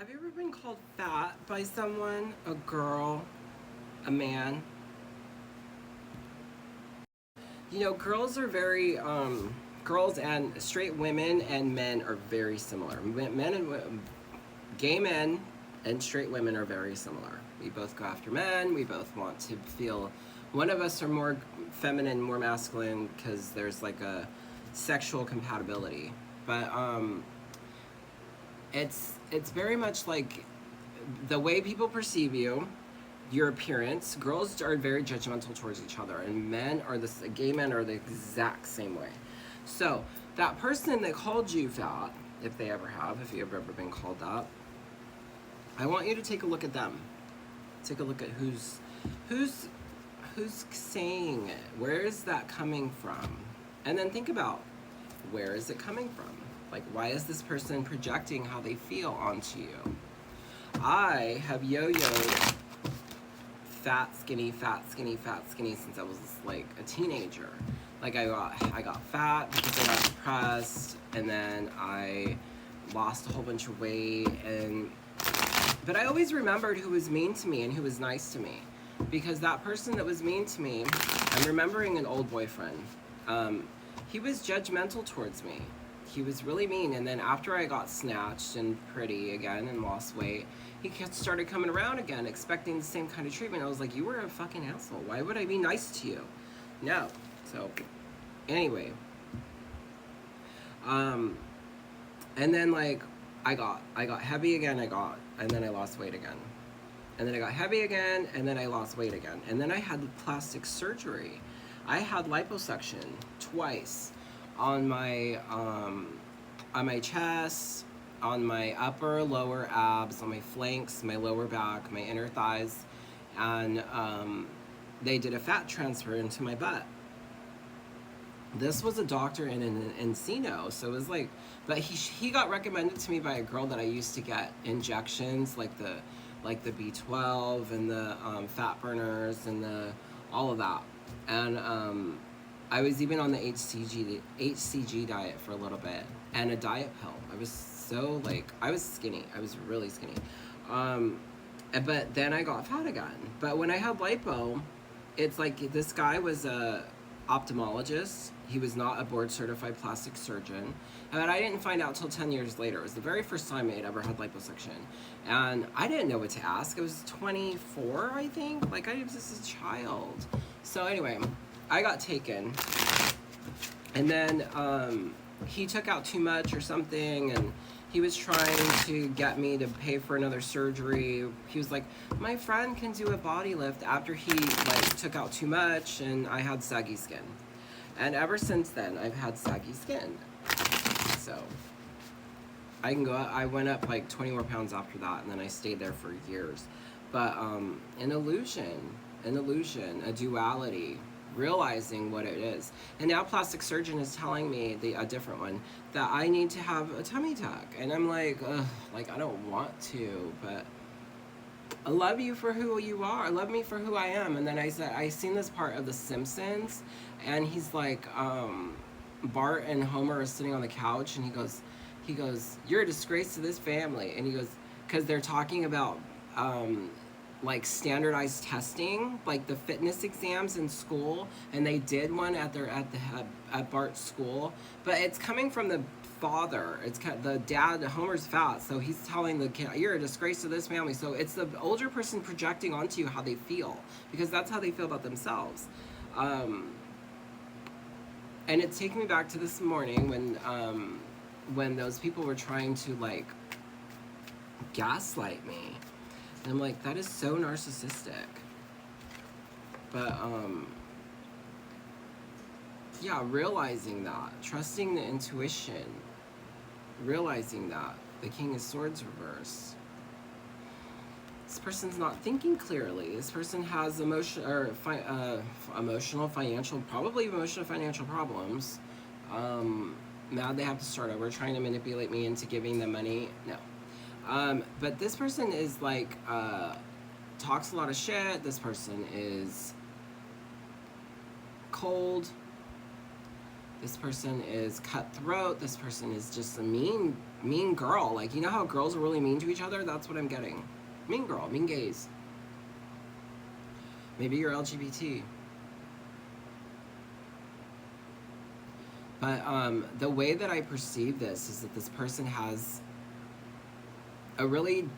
Have you ever been called fat by someone? A girl? A man? You know, girls are very, girls and straight women and men are very similar. Men and gay men and straight women are very similar. We both go after men. We both want to feel, one of us are more feminine, more masculine because there's like a sexual compatibility. But it's very much like the way people perceive you, your appearance. Girls are very judgmental towards each other, and gay men are the exact same way. So that person that called you fat, if they ever have, if you've ever been called that, I want you to take a look at them. Take a look at who's saying it. Where is that coming from? And then think about, where is it coming from? Like, why is this person projecting how they feel onto you? I have yo-yoed fat, skinny, fat, skinny, fat, skinny since I was like a teenager. Like I got fat because I got depressed, and then I lost a whole bunch of weight, but I always remembered who was mean to me and who was nice to me, because that person that was mean to me, I'm remembering an old boyfriend. He was judgmental towards me. He was really mean, and then after I got snatched and pretty again and lost weight, he started coming around again, expecting the same kind of treatment. I was like, you were a fucking asshole. Why would I be nice to you? No. So, anyway. And then like, I got heavy again, and then I lost weight again. And then I got heavy again, and then I lost weight again. And then I had plastic surgery. I had liposuction twice on my chest, on my upper, lower abs, on my flanks, my lower back, my inner thighs, and they did a fat transfer into my butt. This was a doctor in Encino, so it was like, but he got recommended to me by a girl that I used to get injections, like the B12 and the fat burners and all of that, and I was even on the HCG diet for a little bit, and a diet pill. I was so I was skinny. I was really skinny. But then I got fat again. But when I had lipo, it's like this guy was a ophthalmologist. He was not a board certified plastic surgeon. But I didn't find out till 10 years later. It was the very first time I had ever had liposuction. And I didn't know what to ask. I was 24, I think. Like, I was just a child. So anyway, I got taken, and then he took out too much or something, and he was trying to get me to pay for another surgery. He was like, my friend can do a body lift, after he took out too much, and I had saggy skin. And ever since then, I've had saggy skin. So I went up 20 more pounds after that, and then I stayed there for years. But an illusion, a duality, realizing what it is. And now plastic surgeon is telling me, a different one, that I need to have a tummy tuck. And I'm like, ugh, I don't want to, but I love you for who you are. Love me for who I am. And then I said, I seen this part of The Simpsons, and he's like, Bart and Homer are sitting on the couch, and he goes, you're a disgrace to this family. And he goes, because they're talking about standardized testing, like the fitness exams in school, and they did one at Bart's school, but it's coming from the father. It's the dad. Homer's fat, so he's telling the kid, "You're a disgrace to this family." So it's the older person projecting onto you how they feel, because that's how they feel about themselves. And it's taking me back to this morning when those people were trying to gaslight me. And I'm like, that is so narcissistic. But, yeah, realizing that, trusting the intuition, realizing that the King of Swords reverse. This person's not thinking clearly. This person has emotional, financial problems. Now they have to start over, trying to manipulate me into giving them money. No. But this person is talks a lot of shit. This person is cold. This person is cutthroat. This person is just a mean mean girl. Like, you know how girls are really mean to each other? That's what I'm getting. Mean girl, mean gays. Maybe you're LGBT. But the way that I perceive this is that this person has a really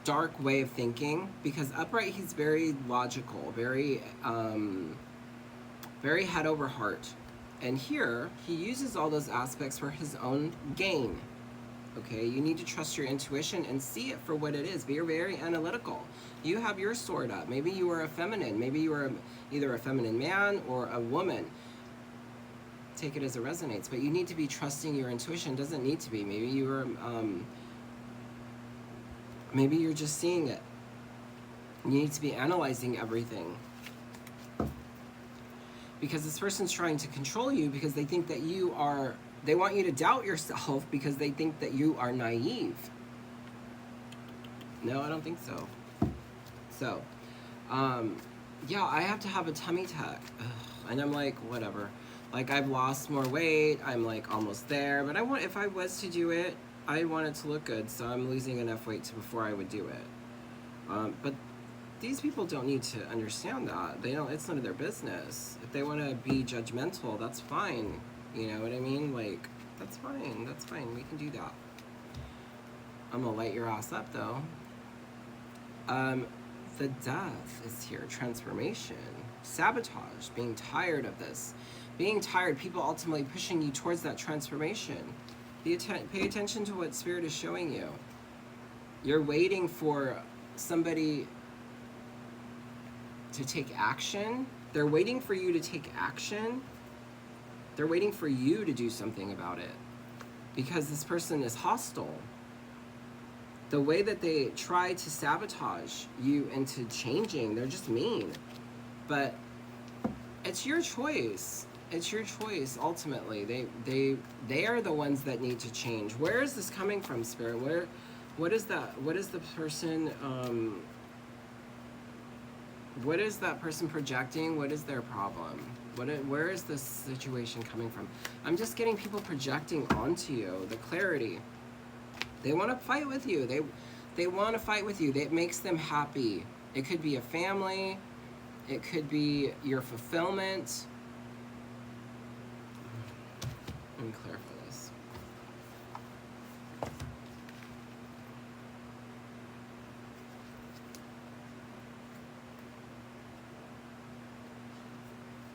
dark way of thinking, because upright, he's very logical, very very head over heart. And here, he uses all those aspects for his own gain. Okay, you need to trust your intuition and see it for what it is. Be very analytical. You have your sword up. Maybe you are a feminine. Maybe you are either a feminine man or a woman. Take it as it resonates. But you need to be trusting your intuition. It doesn't need to be. Maybe you are, maybe you're just seeing it. You need to be analyzing everything. Because this person's trying to control you because they think that you are, they want you to doubt yourself because they think that you are naive. No, I don't think so. So, yeah, I have to have a tummy tuck. Ugh. And I'm like, whatever. Like, I've lost more weight. I'm like almost there. But I want, if I was to do it, I want it to look good. So I'm losing enough weight before I would do it. But these people don't need to understand that. They don't, it's none of their business. If they want to be judgmental, that's fine. You know what I mean? Like, that's fine. That's fine. We can do that. I'm gonna light your ass up though. The death is here. Transformation. Sabotage. Being tired of this. Being tired. People ultimately pushing you towards that transformation. Pay attention to what Spirit is showing you. You're waiting for somebody to take action. They're waiting for you to take action. They're waiting for you to do something about it. Because this person is hostile. The way that they try to sabotage you into changing, they're just mean. But it's your choice. It's your choice, ultimately. They are the ones that need to change. Where is this coming from, Spirit? What is that? What is the person, what is that person projecting? What is their problem? Where is this situation coming from? I'm just getting people projecting onto you, the clarity. They want to fight with you. They want to fight with you. It makes them happy. It could be a family. It could be your fulfillment. Let me clarify this.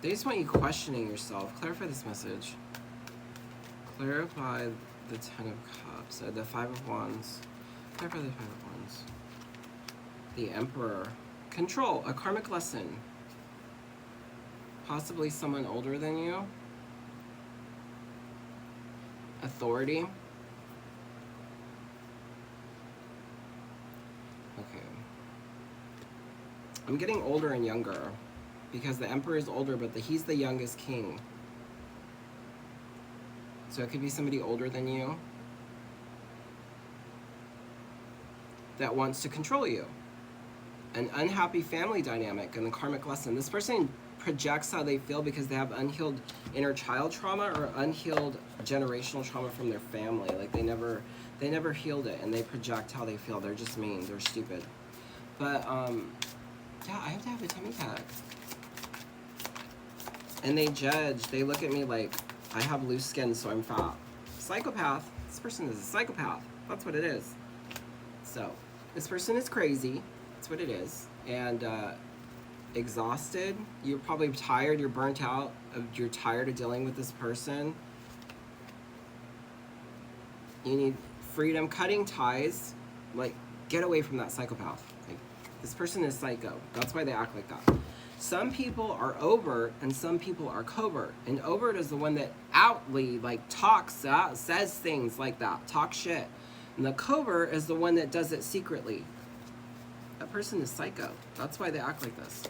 They just want you questioning yourself. Clarify this message. Clarify the Ten of Cups. The Five of Wands. Clarify the Five of Wands. The Emperor. Control. A karmic lesson. Possibly someone older than you. Authority. Okay. I'm getting older and younger. Because the Emperor is older, but he's the youngest king. So it could be somebody older than you that wants to control you. An unhappy family dynamic and the karmic lesson. This person projects how they feel because they have unhealed inner child trauma or unhealed generational trauma from their family. Like they never healed it, and they project how they feel. They're just mean. They're stupid. But yeah, I have to have a tummy tuck. And they judge. They look at me like I have loose skin, so I'm fat. Psychopath. This person is a psychopath. That's what it is. So, this person is crazy. That's what it is. And exhausted. You're probably tired. You're burnt out. You're tired of dealing with this person. You need freedom. Cutting ties. Like, get away from that psychopath. Like, this person is psycho. That's why they act like that. Some people are overt and some people are covert. And overt is the one that outly like talks, says things like that, talk shit. And the covert is the one that does it secretly. That person is psycho. That's why they act like this.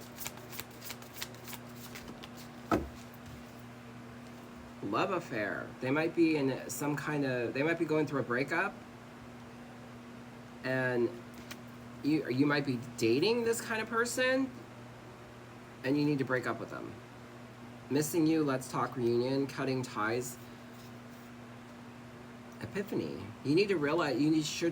Love affair. They might be in some kind of, they might be going through a breakup. And you might be dating this kind of person. And you need to break up with them. Missing you, let's talk reunion, cutting ties. epiphany. You need to realize, you should